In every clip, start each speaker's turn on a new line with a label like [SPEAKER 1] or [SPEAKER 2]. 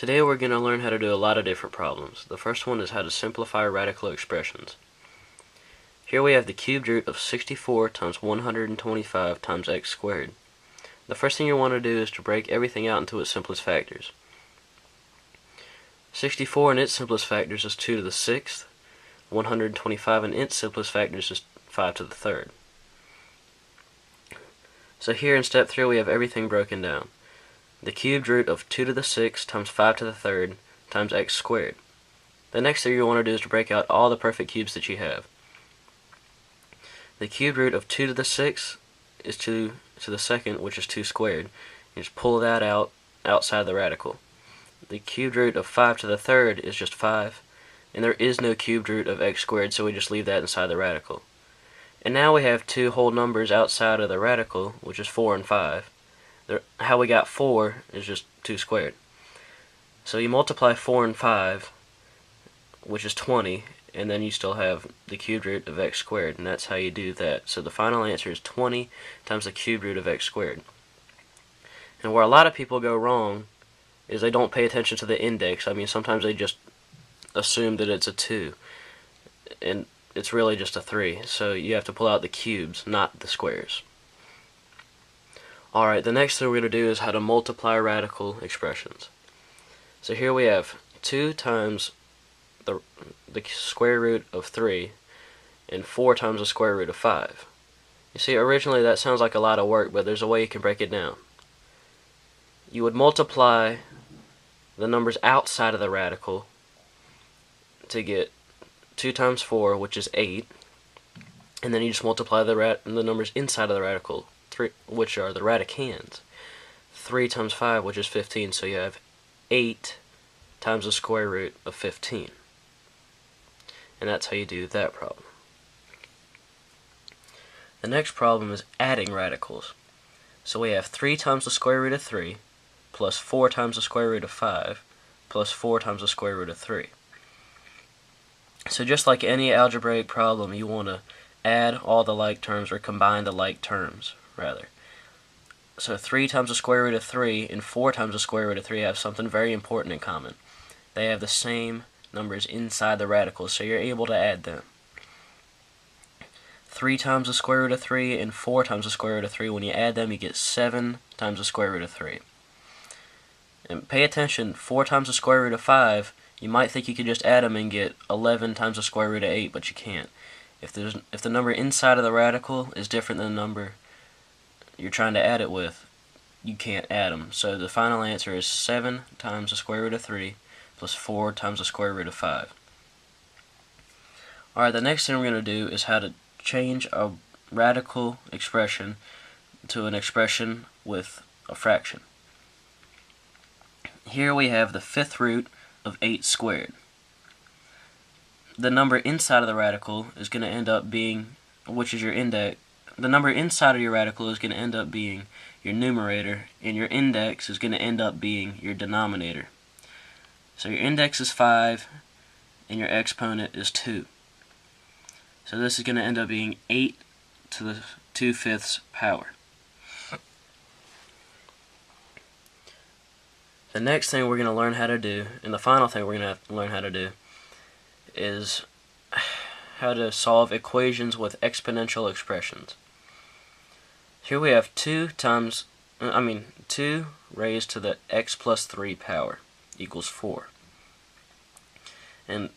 [SPEAKER 1] Today we're going to learn how to do a lot of different problems. The first one is how to simplify radical expressions. Here we have the cubed root of 64 times 125 times x squared. The first thing you want to do is to break everything out into its simplest factors. 64 in its simplest factors is 2 to the 6th. 125 in its simplest factors is 5 to the 3rd. So here in step 3 we have everything broken down. The cubed root of 2 to the 6th times 5 to the 3rd times x squared. The next thing you want to do is to break out all the perfect cubes that you have. The cubed root of 2 to the 6th is 2 to the 2nd, which is 2 squared. You just pull that out outside the radical. The cubed root of 5 to the 3rd is just 5, and there is no cubed root of x squared, so we just leave that inside the radical. And now we have two whole numbers outside of the radical, which is 4 and 5. How we got 4 is just 2 squared. So you multiply 4 and 5, which is 20, and then you still have the cubed root of x squared, and that's how you do that. So the final answer is 20 times the cubed root of x squared. And where a lot of people go wrong is they don't pay attention to the index. I mean, sometimes they just assume that it's a 2, and it's really just a 3. So you have to pull out the cubes, not the squares. Alright, the next thing we're going to do is how to multiply radical expressions. So here we have 2 times the square root of 3 and 4 times the square root of 5. You see, originally that sounds like a lot of work, but there's a way you can break it down. You would multiply the numbers outside of the radical to get 2 times 4, which is 8, and then you just multiply the numbers inside of the radical, which are the radicands. 3 times 5, which is 15, so you have 8 times the square root of 15. And that's how you do that problem. The next problem is adding radicals. So we have 3 times the square root of 3 plus 4 times the square root of 5 plus 4 times the square root of 3. So just like any algebraic problem, you want to add all the like terms, or combine the like terms, rather. So 3 times the square root of 3 and 4 times the square root of 3 have something very important in common. They have the same numbers inside the radicals, so you're able to add them. 3 times the square root of 3 and 4 times the square root of 3, when you add them, you get 7 times the square root of 3. And pay attention, 4 times the square root of 5, you might think you could just add them and get 11 times the square root of 8, but you can't. If the number inside of the radical is different than the number you're trying to add it with, you can't add them. So the final answer is 7 times the square root of 3 plus 4 times the square root of 5. Alright, the next thing we're going to do is how to change a radical expression to an expression with a fraction. Here we have the 5th root of 8 squared. The number inside of the radical is going to end up being, which is your index, the number inside of your radical is going to end up being your numerator, and your index is going to end up being your denominator. So your index is 5, and your exponent is 2. So this is going to end up being 8 to the 2/5 power. The next thing we're going to learn how to do, and the final thing we're going to have to learn how to do, is how to solve equations with exponential expressions. Here we have 2 raised to the x plus 3 power equals 4. And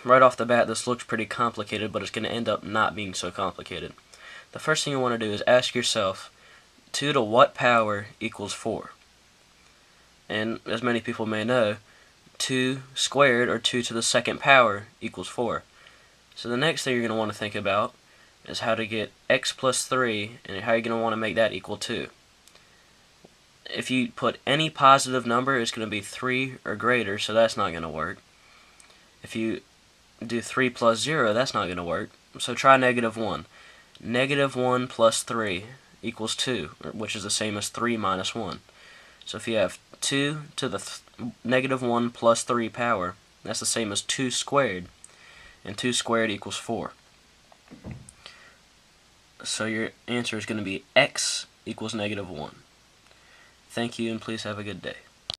[SPEAKER 1] right off the bat, this looks pretty complicated, but it's going to end up not being so complicated. The first thing you want to do is ask yourself, 2 to what power equals 4? And as many people may know, 2 squared, or 2 to the 2nd power, equals 4. So the next thing you're going to want to think about is how to get x plus 3, and how you're going to want to make that equal 2. If you put any positive number, it's going to be 3 or greater, so that's not going to work. If you do 3 plus 0, that's not going to work. So try negative 1. Negative 1 plus 3 equals 2, which is the same as 3 minus 1. So if you have 2 to the negative 1 plus 3 power, that's the same as 2 squared, and 2 squared equals 4. So your answer is going to be x equals negative 1. Thank you, and please have a good day.